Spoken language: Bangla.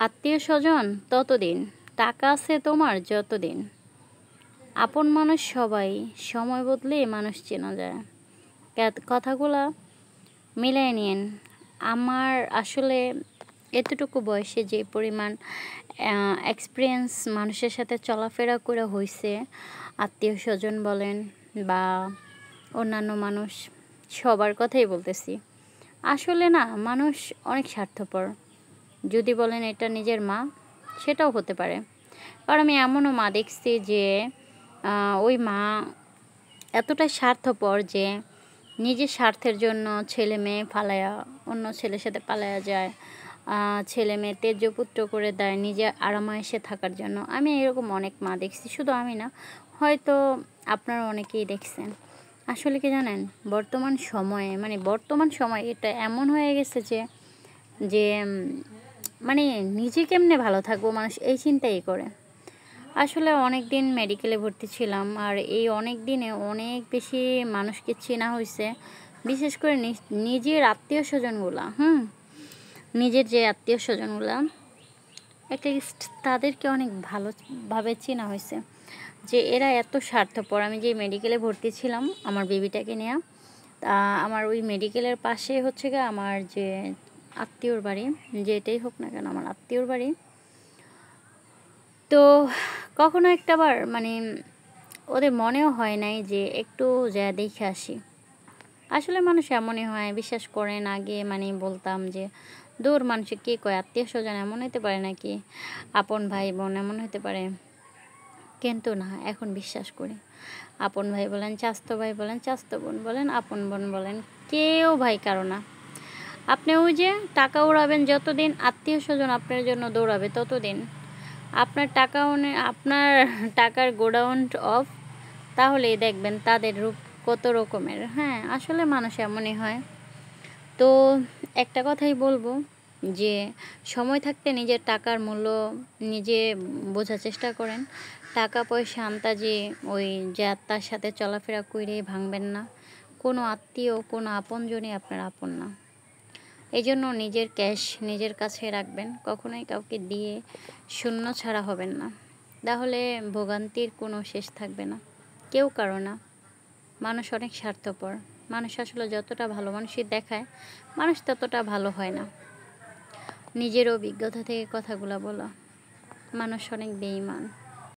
আত্মীয়স্বজন ততদিন, টাকা আছে তোমার যতদিন। আপন মানুষ সবাই, সময় বদলে মানুষ চেনা যায়। কথাগুলা মিলাই নিন। আমার আসলে এতটুকু বয়সে যে পরিমাণ এক্সপিরিয়েন্স মানুষের সাথে চলাফেরা করে হইছে, আত্মীয়স্বজন বলেন বা অন্যান্য মানুষ, সবার কথাই বলতেছি। আসলে না, মানুষ অনেক স্বার্থপর। যদি বলেন এটা নিজের মা, সেটাও হতে পারে। কারণ আমি এমনও মা দেখছি যে ওই মা এতটাই স্বার্থপর যে নিজের স্বার্থের জন্য ছেলে মেয়ে ফালায়া অন্য ছেলের সাথে পালায়া যায়, ছেলে মেয়ে তেজ্যপুত্র করে দেয় নিজে আরামায়েশে থাকার জন্য। আমি এরকম অনেক মা দেখছি, শুধু আমি না, হয়তো আপনারা অনেকেই দেখছেন। আসলে কি জানেন, বর্তমান সময় এটা এমন হয়ে গেছে যে যে মানে নিজে কেমনে ভালো থাকবো মানুষ এই চিন্তাই করে। আসলে অনেক দিন মেডিকেলে ভর্তি ছিলাম, আর এই অনেক দিনে অনেক বেশি মানুষকে চেনা হয়েছে, বিশেষ করে নিজের আত্মীয় স্বজনগুলা। নিজের যে আত্মীয় স্বজনগুলা, অ্যাটলিস্ট তাদেরকে অনেক ভালোভাবে চেনা হয়েছে যে এরা এত স্বার্থপর। আমি যে মেডিকেলে ভর্তি ছিলাম আমার বেবিটাকে নিয়ে, আমার ওই মেডিকেলের পাশে হচ্ছে গিয়ে আমার যে আত্মীয়র বাড়ি, যেটাই হোক না কেন আমার আত্মীয়র বাড়ি। তো কখনো একটাবার ওদের মনেও হয় নাই যে একটু যা দেখে আসি। আসলে মানুষ এমনই হয়, বিশ্বাস করেন। আগে বলতাম যে দূর, মানুষে কে কয়, আত্মীয় স্বজন এমন হতে পারে নাকি, আপন ভাই বোন এমন হতে পারে। কিন্তু না, এখন বিশ্বাস করি। আপন ভাই বলেন, চাস্তো ভাই বলেন, চাস্তো বোন বলেন, আপন বোন বলেন, কেউ ভাই কারো না। আপনি ওই যে টাকা উড়াবেন যতদিন, আত্মীয় স্বজন আপনার জন্য দৌড়াবে ততদিন। আপনার টাকার গোডাউন অফ, তাহলেই দেখবেন তাদের রূপ কত রকমের। আসলে মানুষ এমনই হয়। তো একটা কথাই বলবো যে সময় থাকতে নিজের টাকার মূল্য নিজে বোঝার চেষ্টা করেন। টাকা পয়সা আন্তাজে ওই যার তার সাথে চলাফেরা করে ভাঙবেন না। কোনো আত্মীয়, কোনো আপনজনই আপনার আপন না। এই জন্য নিজের ক্যাশ নিজের কাছে রাখবেন, কখনোই কাউকে দিয়ে শূন্য ছাড়া হবেন না। তাহলে ভোগান্তির কোনো শেষ থাকবে না, কেউ কারো না। মানুষ অনেক স্বার্থপর। মানুষ আসলে যতটা ভালো মানুষই দেখায়, মানুষ ততটা ভালো হয় না। নিজের অভিজ্ঞতা থেকে কথাগুলো বলা, মানুষ অনেক বেঈমান।